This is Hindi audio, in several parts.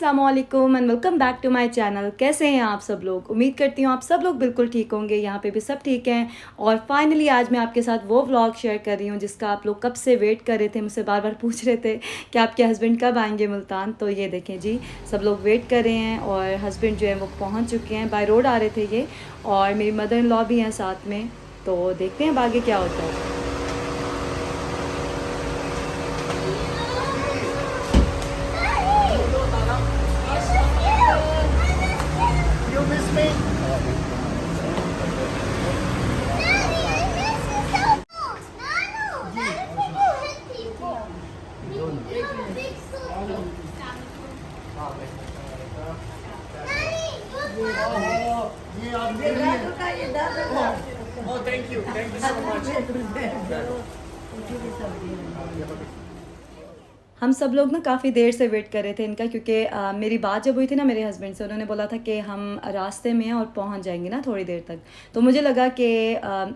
अस्सलाम वालेकुम and welcome back to my channel. कैसे हैं आप सब लोग? उम्मीद करती हूँ आप सब लोग बिल्कुल ठीक होंगे। यहाँ पे भी सब ठीक हैं। और फाइनली आज मैं आपके साथ वो व्लॉग शेयर कर रही हूँ जिसका आप लोग कब से वेट कर रहे थे, मुझसे बार बार पूछ रहे थे कि आपके हस्बैंड कब आएंगे मुल्तान। तो ये देखें जी, सब लोग वेट कर रहे हैं और हस्बैंड जो है वो पहुँच चुके हैं। बाय रोड आ रहे थे ये, और मेरी मदर इन लॉ भी हैं साथ में। तो देखते हैं अब आगे क्या होता है। You miss me? ये आप Oh, thank you so much. हम सब लोग ना काफ़ी देर से वेट कर रहे थे इनका, क्योंकि मेरी बात जब हुई थी ना मेरे हस्बैंड से, उन्होंने बोला था कि हम रास्ते में हैं और पहुंच जाएंगे ना थोड़ी देर तक। तो मुझे लगा कि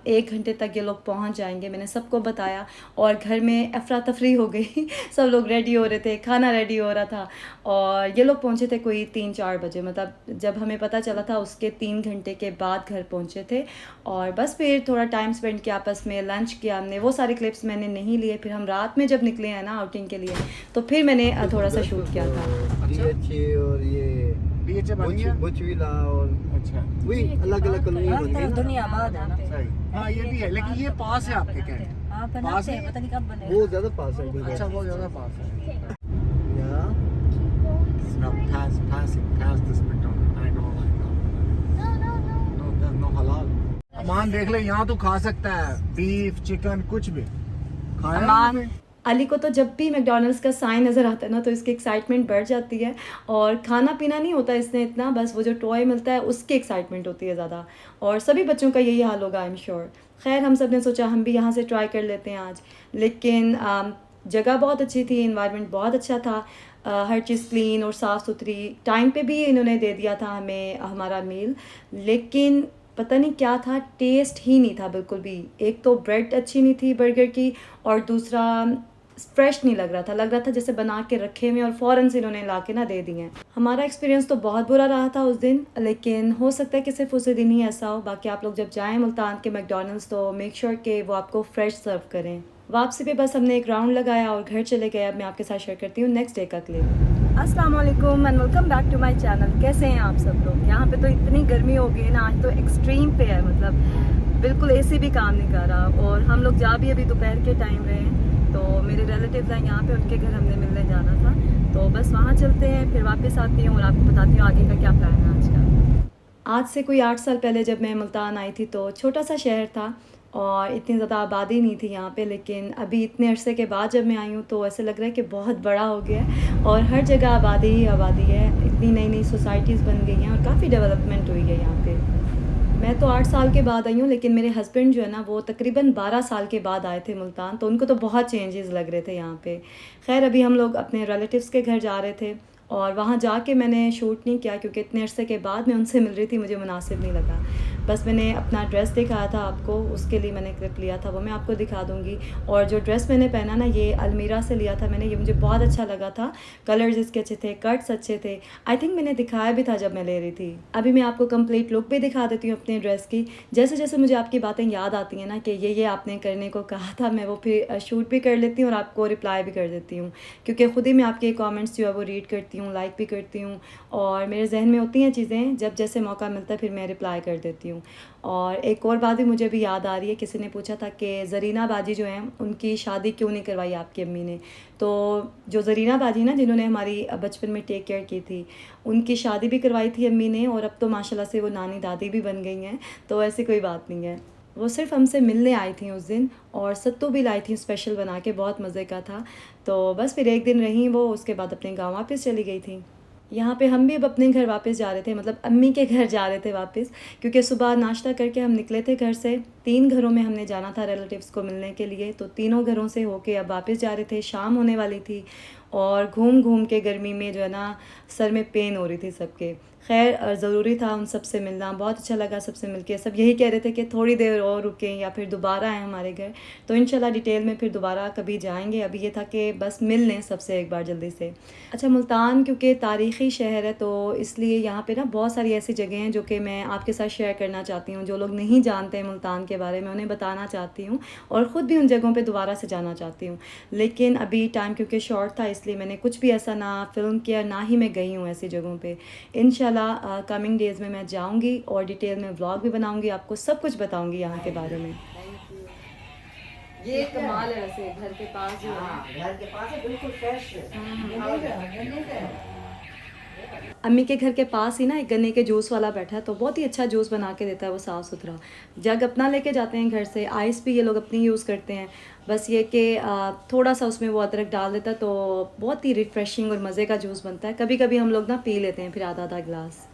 1 घंटे तक ये लोग पहुंच जाएंगे। मैंने सबको बताया और घर में अफरा तफरी हो गई सब लोग रेडी हो रहे थे, खाना रेडी हो रहा था। और ये लोग पहुंचे थे कोई 3-4 बजे, मतलब जब हमें पता चला था उसके 3 घंटे के बाद घर पहुँचे थे। और बस फिर थोड़ा टाइम स्पेंड किया आपस में, लंच किया हमने। वो सारे क्लिप्स मैंने नहीं लिए। फिर हम रात में जब निकले हैं ना आउटिंग के लिए, तो फिर मैंने थोड़ा सा शूट किया था। अच्छे और ये BHA बन गया? बुचविला और अच्छा वही अलग अलग कॉलोनी बन गई ना। दुनिया आबाद है ना। सही। हाँ ये भी है, लेकिन ये पास है आपके कैंट? हाँ पास बनाते है? हैं, पता नहीं कब बने। वो ज्यादा पास है ठीक है। अच्छा वो ज्यादा पास है। या No, pass this McDonald's. I know, I know. No, there's no halal. अमान देख ले, यहाँ तो खा सकता है बीफ चिकन कुछ भी खाया है अमान आपने? अली को तो जब भी मैकडॉनल्ड्स का साइन नज़र आता है ना तो इसकी एक्साइटमेंट बढ़ जाती है। और खाना पीना नहीं होता इसने इतना, बस वो जो टॉय मिलता है उसकी एक्साइटमेंट होती है ज़्यादा। और सभी बच्चों का यही हाल होगा आई एम श्योर। खैर हम सब ने सोचा हम भी यहाँ से ट्राई कर लेते हैं आज। लेकिन जगह बहुत अच्छी थी, इन्वायरमेंट बहुत अच्छा था, हर चीज़ क्लीन और साफ़ सुथरी। टाइम पे भी इन्होंने दे दिया था हमें हमारा मील, लेकिन पता नहीं क्या था, टेस्ट ही नहीं था बिल्कुल भी। एक तो ब्रेड अच्छी नहीं थी बर्गर की, और दूसरा फ्रेश नहीं लग रहा था जैसे बना के रखे हुए और फ़ौरन से इन्होंने ला के ना दे दिए हैं। हमारा एक्सपीरियंस तो बहुत बुरा रहा था उस दिन, लेकिन हो सकता है कि सिर्फ उसी दिन ही ऐसा हो। बाकी आप लोग जब जाएं मुल्तान के मैकडॉनल्ड्स तो मेक श्योर कि वो आपको फ्रेश सर्व करें। वापसी पे बस हमने एक राउंड लगाया और घर चले गए। अब मैं आपके साथ शेयर करती हूँ नेक्स्ट डे का क्लिप। अस्सलाम वालेकुम and welcome back to my channel. कैसे हैं आप सब लोग? यहाँ पे तो इतनी गर्मी हो गई है ना, आज तो एक्सट्रीम पे है, मतलब बिल्कुल एसी भी काम नहीं कर रहा। और हम लोग जा भी अभी दोपहर के टाइम रहे हैं, तो मेरे रिलेटिव्स हैं यहाँ पे, उनके घर हमने मिलने जाना था। तो बस वहाँ चलते हैं, फिर वापस आती हूँ और आपको बताती हूँ आगे का क्या प्लान है आज का। आज से कोई 8 साल पहले जब मैं मुल्तान आई थी तो छोटा सा शहर था और इतनी ज़्यादा आबादी नहीं थी यहाँ पे। लेकिन अभी इतने अरसे के बाद जब मैं आई हूँ तो ऐसे लग रहा है कि बहुत बड़ा हो गया है और हर जगह आबादी ही आबादी है। इतनी नई नई सोसाइटीज़ बन गई हैं और काफ़ी डेवलपमेंट हुई है यहाँ पे। मैं तो 8 साल के बाद आई हूँ, लेकिन मेरे हस्बैंड जो है ना वो तकरीबन 12 साल के बाद आए थे मुल्तान, तो उनको तो बहुत चेंजेस लग रहे थे यहाँ पे। खैर अभी हम लोग अपने रिलेटिव्स के घर जा रहे थे और वहाँ जाके मैंने शूट नहीं किया क्योंकि इतने अरसे के बाद मैं उनसे मिल रही थी, मुझे मुनासिब नहीं लगा। बस मैंने अपना ड्रेस दिखाया था आपको, उसके लिए मैंने क्लिप लिया था, वो मैं आपको दिखा दूँगी। और जो ड्रेस मैंने पहना ना ये अलमीरा से लिया था मैंने, ये मुझे बहुत अच्छा लगा था। कलर्स इसके अच्छे थे, कट्स अच्छे थे। आई थिंक मैंने दिखाया भी था जब मैं ले रही थी। अभी मैं आपको कंप्लीट लुक भी दिखा देती हूँ अपने ड्रेस की। जैसे जैसे मुझे आपकी बातें याद आती हैं ना कि ये आपने करने को कहा था, मैं वो फिर शूट भी कर लेती हूँ और आपको रिप्लाई भी कर देती हूँ, क्योंकि ख़ुद ही मैं आपके कमेंट्स जो है वो रीड करती हूँ, लाइक भी करती हूँ। और मेरे जहन में होती हैं चीज़ें, जब जैसे मौका मिलता है फिर मैं रिप्लाई कर देती हूँ। और एक और बात भी मुझे भी याद आ रही है, किसी ने पूछा था कि ज़रीना बाजी जो हैं उनकी शादी क्यों नहीं करवाई आपकी अम्मी ने। तो जो ज़रीना बाजी ना जिन्होंने हमारी बचपन में टेक केयर की थी, उनकी शादी भी करवाई थी अम्मी ने, और अब तो माशाल्लाह से वो नानी दादी भी बन गई हैं। तो ऐसी कोई बात नहीं है। वो सिर्फ हमसे मिलने आई थी उस दिन, और सत्तू भी लाई थी स्पेशल बना के, बहुत मज़े का था। तो बस फिर एक दिन रही वो, उसके बाद अपने गाँव वापस चली गई थी। यहाँ पे हम भी अब अपने घर वापस जा रहे थे, मतलब अम्मी के घर जा रहे थे वापस, क्योंकि सुबह नाश्ता करके हम निकले थे घर से। 3 घरों में हमने जाना था रिलेटिव्स को मिलने के लिए, तो तीनों घरों से होके अब वापस जा रहे थे। शाम होने वाली थी और घूम घूम के गर्मी में जो है ना सर में पेन हो रही थी सबके। खैर ज़रूरी था उन सबसे मिलना, बहुत अच्छा लगा सबसे मिलके। सब यही कह रहे थे कि थोड़ी देर और रुकें या फिर दोबारा आएँ हमारे घर, तो इंशाल्लाह डिटेल में फिर दोबारा कभी जाएंगे। अभी ये था कि बस मिल लें सबसे एक बार जल्दी से। अच्छा, मुल्तान क्योंकि तारीख़ी तारीख़ी शहर है, तो इसलिए यहाँ पे ना बहुत सारी ऐसी जगह हैं जो कि मैं आपके साथ शेयर करना चाहती हूँ। जो लोग नहीं जानते हैं मुल्तान के बारे में, उन्हें बताना चाहती हूँ और ख़ुद भी उन जगहों पे दोबारा से जाना चाहती हूँ। लेकिन अभी टाइम क्योंकि शॉर्ट था, इसलिए मैंने कुछ भी ऐसा ना फ़िल्म किया, ना ही मैं गई हूँ ऐसी जगहों पे। इंशाल्लाह कमिंग डेज़ में मैं जाऊँगी और डिटेल में व्लॉग भी बनाऊँगी, आपको सब कुछ बताऊँगी यहाँ के बारे में। ये कमाल है वैसे घर के पास जो है। घर के पास है, बिल्कुल फ्रेश है। अम्मी के घर के पास ही ना एक गन्ने के जूस वाला बैठा है, तो बहुत ही अच्छा जूस बना के देता है वो, साफ़ सुथरा। जग अपना लेके जाते हैं घर से, आइस भी ये लोग अपनी यूज़ करते हैं। बस ये कि थोड़ा सा उसमें वो अदरक डाल देता है, तो बहुत ही रिफ़्रेशिंग और मज़े का जूस बनता है। कभी कभी हम लोग ना पी लेते हैं फिर आधा आधा गिलास।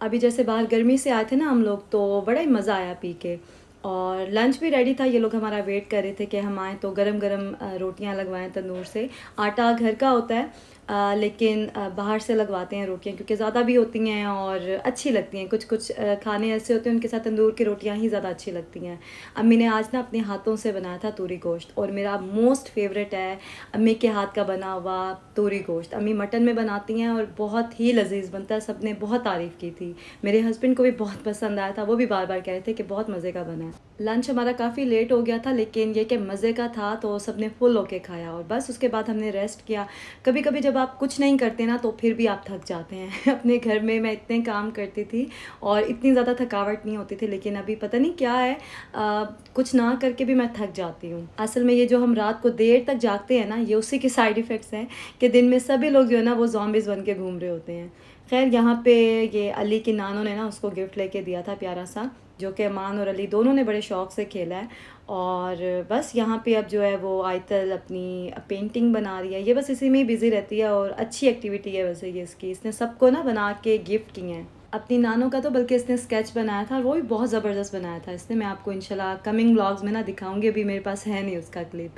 अभी जैसे बाहर गर्मी से आए थे ना हम लोग, तो बड़ा ही मज़ा आया पी के। और लंच भी रेडी था, ये लोग हमारा वेट कर रहे थे कि हम आएँ तो गरम गरम रोटियां लगवाएं तंदूर से। आटा घर का होता है, लेकिन बाहर से लगवाते हैं रोटियां, क्योंकि ज़्यादा भी होती हैं और अच्छी लगती हैं। कुछ कुछ खाने ऐसे होते हैं उनके साथ तंदूर की रोटियां ही ज़्यादा अच्छी लगती हैं। अम्मी ने आज ना अपने हाथों से बनाया था तूरी गोश्त, और मेरा मोस्ट फेवरेट है अम्मी के हाथ का बना हुआ तूरी गोश्त। अम्मी मटन में बनाती हैं और बहुत ही लजीज बनता है, सब ने बहुत तारीफ़ की थी। मेरे हस्बैंड को भी बहुत पसंद आया था, वो भी बार बार कह रहे थे कि बहुत मज़े का बना है। लंच हमारा काफ़ी लेट हो गया था, लेकिन ये कि मज़े का था तो सब ने फुल होके खाया, और बस उसके बाद हमने रेस्ट किया। कभी कभी जब आप कुछ नहीं करते ना, तो फिर भी आप थक जाते हैं। अपने घर में मैं इतने काम करती थी और इतनी ज़्यादा थकावट नहीं होती थी, लेकिन अभी पता नहीं क्या है, कुछ ना करके भी मैं थक जाती हूँ। असल में ये जो हम रात को देर तक जागते हैं ना, ये उसी के साइड इफ़ेक्ट्स हैं कि दिन में सभी लोग जो है ना वो ज़ॉम्बीज़ बन के घूम रहे होते हैं। खैर यहाँ पे ये अली की नानों ने ना उसको गिफ्ट लेके दिया था प्यारा सा, जो कि अमान और अली दोनों ने बड़े शौक़ से खेला है। और बस यहाँ पे अब जो है वो आयतल अपनी पेंटिंग बना रही है। ये बस इसी में ही बिज़ी रहती है और अच्छी एक्टिविटी है वैसे ये इसकी। इसने सबको ना बना के गिफ्ट किए हैं। अपनी नानों का तो बल्कि इसने स्केच बनाया था, वो भी बहुत ज़बरदस्त बनाया था इसने। मैं आपको इंशाल्लाह कमिंग व्लॉग्स में ना दिखाऊंगी, अभी मेरे पास है नहीं उसका क्लिप।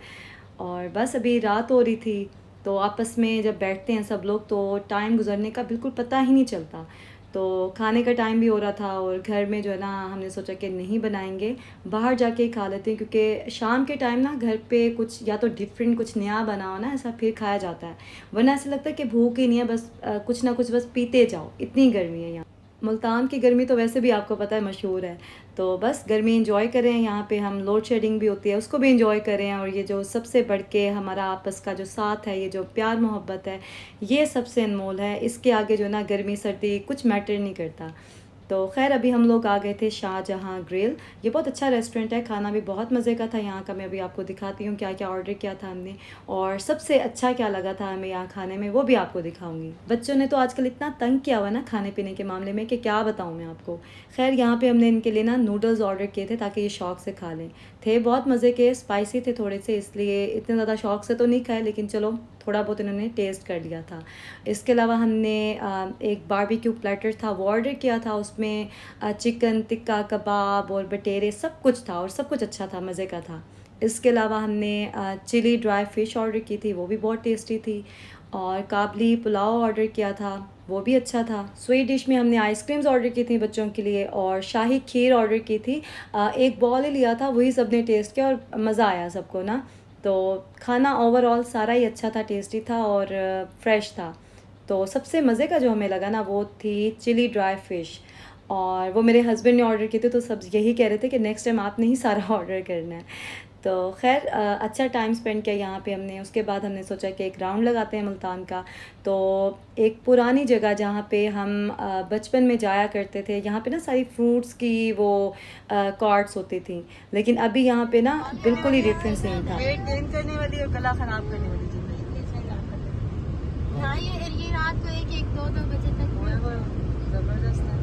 और बस अभी रात हो रही थी, तो आपस में जब बैठते हैं सब लोग तो टाइम गुजरने का बिल्कुल पता ही नहीं चलता। तो खाने का टाइम भी हो रहा था, और घर में जो है ना हमने सोचा कि नहीं बनाएंगे, बाहर जाके ही खा लेते हैं, क्योंकि शाम के टाइम ना घर पे कुछ या तो डिफरेंट कुछ नया बना हो ना, ऐसा फिर खाया जाता है। वरना ऐसा लगता है कि भूख ही नहीं है, बस कुछ ना कुछ बस पीते जाओ, इतनी गर्मी है यहाँ। मुल्तान की गर्मी तो वैसे भी आपको पता है मशहूर है, तो बस गर्मी इंजॉय करें। यहाँ पे हम लोड शेडिंग भी होती है उसको भी इंजॉय करें, और ये जो सबसे बढ़ के हमारा आपस का जो साथ है, ये जो प्यार मोहब्बत है, ये सबसे अनमोल है। इसके आगे जो ना गर्मी सर्दी कुछ मैटर नहीं करता। तो खैर अभी हम लोग आ गए थे शाहजहाँ ग्रिल। ये बहुत अच्छा रेस्टोरेंट है, खाना भी बहुत मज़े का था यहाँ का। मैं अभी आपको दिखाती हूँ क्या क्या ऑर्डर किया था हमने, और सबसे अच्छा क्या लगा था हमें यहाँ खाने में, वो भी आपको दिखाऊंगी। बच्चों ने तो आजकल इतना तंग किया हुआ ना खाने पीने के मामले में कि क्या बताऊँ मैं आपको। खैर यहाँ पे हमने इनके लिए ना नूडल्स ऑर्डर किए थे ताकि ये शौक़ से खा लें। थे बहुत मज़े के, स्पाइसी थे थोड़े से, इसलिए इतने ज़्यादा शौक़ से तो नहीं खाए, लेकिन चलो थोड़ा बहुत इन्होंने टेस्ट कर लिया था। इसके अलावा हमने एक बारबेक्यू प्लेटर था वो ऑर्डर किया था। उसमें चिकन टिक्का, कबाब और बटेरे सब कुछ था, और सब कुछ अच्छा था, मज़े का था। इसके अलावा हमने चिली ड्राई फ़िश ऑर्डर की थी, वो भी बहुत टेस्टी थी। और काबली पुलाव ऑर्डर किया था, वो भी अच्छा था। स्वीट डिश में हमने आइसक्रीम्स ऑर्डर की थी बच्चों के लिए, और शाही खीर ऑर्डर की थी। एक बॉल ही लिया था, वही सब ने टेस्ट किया और मज़ा आया सबको ना। तो खाना ओवरऑल सारा ही अच्छा था, टेस्टी था और फ्रेश था। तो सबसे मज़े का जो हमें लगा ना, वो थी चिली ड्राई फ़िश, और वो मेरे हस्बैंड ने ऑर्डर की थी, तो सब यही कह रहे थे कि नेक्स्ट टाइम आपने ही सारा ऑर्डर करना है। तो खैर अच्छा टाइम स्पेंड किया यहाँ पे हमने। उसके बाद हमने सोचा कि एक राउंड लगाते हैं मुल्तान का। तो एक पुरानी जगह जहाँ पे हम बचपन में जाया करते थे, यहाँ पे ना सारी फ्रूट्स की वो कार्ट्स होती थी, लेकिन अभी यहाँ पे ना बिल्कुल ही डिफरेंट सीन था। वेट गेन करने वाली और गला ख़राब करने वाली चीज़। हाँ, ये रात को एक दो बजे तक ज़बरदस्त है।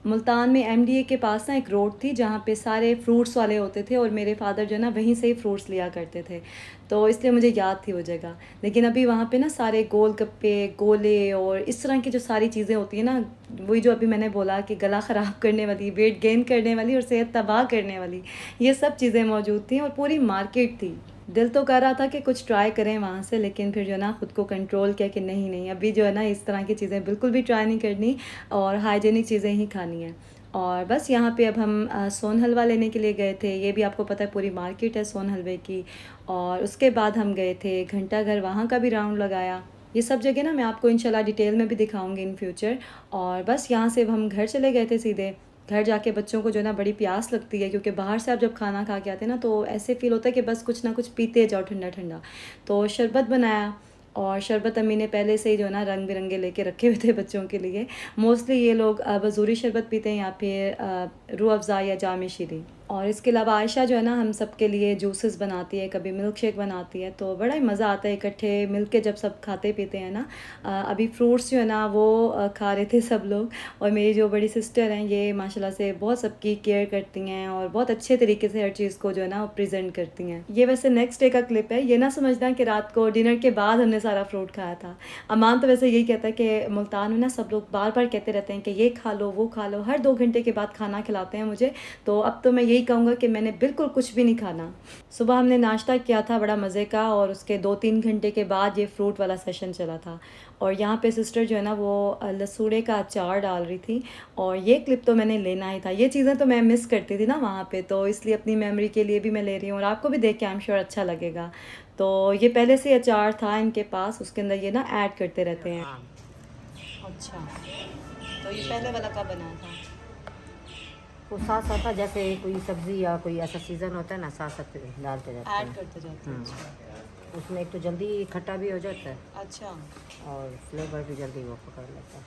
मुल्तान में एमडीए के पास ना एक रोड थी जहाँ पे सारे फ्रूट्स वाले होते थे, और मेरे फादर जो है ना वहीं से ही फ्रूट्स लिया करते थे, तो इसलिए मुझे याद थी वो जगह। लेकिन अभी वहाँ पे ना सारे गोल गप्पे, गोले और इस तरह की जो सारी चीज़ें होती हैं ना, वही जो अभी मैंने बोला कि गला ख़राब करने वाली, वेट गेन करने वाली और सेहत तबाह करने वाली, ये सब चीज़ें मौजूद थी और पूरी मार्केट थी। दिल तो कर रहा था कि कुछ ट्राई करें वहाँ से, लेकिन फिर जो है ना ख़ुद को कंट्रोल किया कि नहीं नहीं, अभी जो है ना इस तरह की चीज़ें बिल्कुल भी ट्राई नहीं करनी और हाइजीनिक चीज़ें ही खानी है। और बस यहाँ पे अब हम सोन हलवा लेने के लिए गए थे। ये भी आपको पता है पूरी मार्केट है सोन हलवे की। और उसके बाद हम गए थे घंटा घर, वहाँ का भी राउंड लगाया। ये सब जगह ना मैं आपको इंशाल्लाह डिटेल में भी दिखाऊंगी इन फ्यूचर। और बस यहाँ से हम घर चले गए थे सीधे। घर जाके बच्चों को जो है ना बड़ी प्यास लगती है, क्योंकि बाहर से आप जब खाना खा के आते हैं ना तो ऐसे फ़ील होता है कि बस कुछ ना कुछ पीते जाओ ठंडा ठंडा। तो शरबत बनाया, और शरबत अम्मी ने पहले से ही जो है ना रंग बिरंगे लेके रखे हुए थे बच्चों के लिए। मोस्टली ये लोग बजूरी शरबत पीते हैं या फिर रूह अफ़ज़ा या जाम शीरी। और इसके अलावा आयशा जो है ना हम सब के लिए जूसेस बनाती है, कभी मिल्क शेक बनाती है, तो बड़ा ही मज़ा आता है इकट्ठे मिल के जब सब खाते पीते हैं ना। अभी फ्रूट्स जो है ना वो खा रहे थे सब लोग। और मेरी जो बड़ी सिस्टर हैं ये माशाल्लाह से बहुत सबकी केयर करती हैं और बहुत अच्छे तरीके से हर चीज़ को जो है ना वो प्रेजेंट करती हैं। ये वैसे नेक्स्ट डे का क्लिप है, ये ना समझना कि रात को डिनर के बाद हमने सारा फ्रूट खाया था। अमान तो वैसे यही कहता है कि मुल्तान में ना सब लोग बार बार कहते रहते हैं कि ये खा लो वो खा लो, हर 2 घंटे के बाद खाना खिलाते हैं मुझे। तो अब तो मैं यही कहूँगा कि मैंने बिल्कुल कुछ भी नहीं खाना। सुबह हमने नाश्ता किया था बड़ा मज़े का, और उसके 2-3 घंटे के बाद ये फ्रूट वाला सेशन चला था। और यहाँ पे सिस्टर जो है ना वो लसूड़े का अचार डाल रही थी, और ये क्लिप तो मैंने लेना ही था। ये चीज़ें तो मैं मिस करती थी ना वहाँ पे, तो इसलिए अपनी मेमोरी के लिए भी मैं ले रही हूँ, और आपको भी देख के आई एम श्योर अच्छा लगेगा। तो ये पहले से अचार था इनके पास, उसके अंदर ये ना ऐड करते रहते हैं। अच्छा, तो ये पहले वाला कब बना था? वो साथ साथ जैसे कोई सब्जी या कोई ऐसा सीज़न होता है ना, साथ साथ डालते जाते ऐड हैं। करते जाते हैं। उसमें एक तो जल्दी खट्टा भी हो जाता है अच्छा, और फ्लेवर भी जल्दी वो पकड़ लेता है।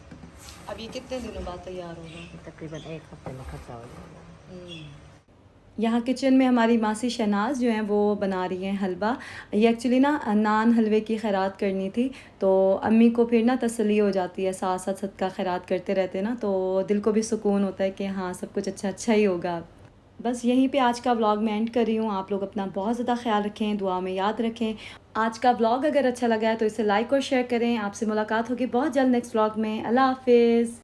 अब ये कितने दिनों बाद तैयार होगा? तकरीबन 1 हफ्ते में खट्टा हो जाएगा। यहाँ किचन में हमारी मासी शहनाज जो हैं वो बना रही हैं हलवा। ये एक्चुअली ना नान हलवे की खैरात करनी थी, तो अम्मी को फिर ना तसल्ली हो जाती है, साथ साथ सदका खैरात करते रहते ना, तो दिल को भी सुकून होता है कि हाँ सब कुछ अच्छा अच्छा ही होगा। बस यहीं पे आज का व्लॉग मैं एंड कर रही हूँ। आप लोग अपना बहुत ज़्यादा ख्याल रखें, दुआ में याद रखें। आज का व्लॉग अगर अच्छा लगा है तो इसे लाइक और शेयर करें। आपसे मुलाकात होगी बहुत जल्द नेक्स्ट व्लॉग में। अल्लाह हाफिज़।